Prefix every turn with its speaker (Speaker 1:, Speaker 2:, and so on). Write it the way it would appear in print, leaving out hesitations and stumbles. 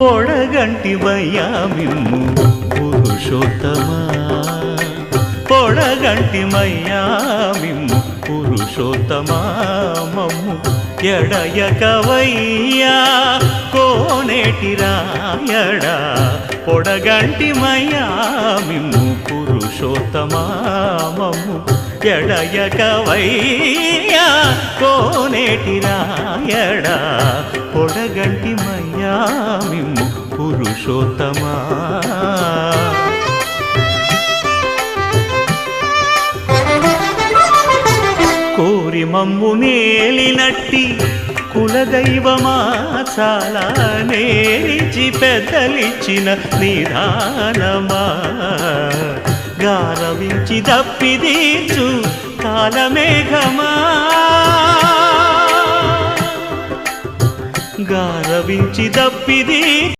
Speaker 1: పొడగంటివయ్యా మిమ్ము పురుషోత్తమా, పొడగంటిమయ్యా మిమ్ము పురుషోత్తమా, మమ్ము ఎడయకవయ్యా కోనేటి రాయడా, పొడగంటిమయ్యా మిమ్ము పురుషోత్తమా, మమ్ము ఎడయకవయ్యా కోనేటి రాయడా, పొడగంటిమయ్యా మిమ్ము పురుషోత్తమా. కోరి మమ్ము నేలినట్టి కులదైవమా, చాలా నేరిచి పెద్దలిచ్చిన నిదానమా, గారవించి దప్పిదీర్చు కాలమేఘమా, గారవించి దప్పిదీ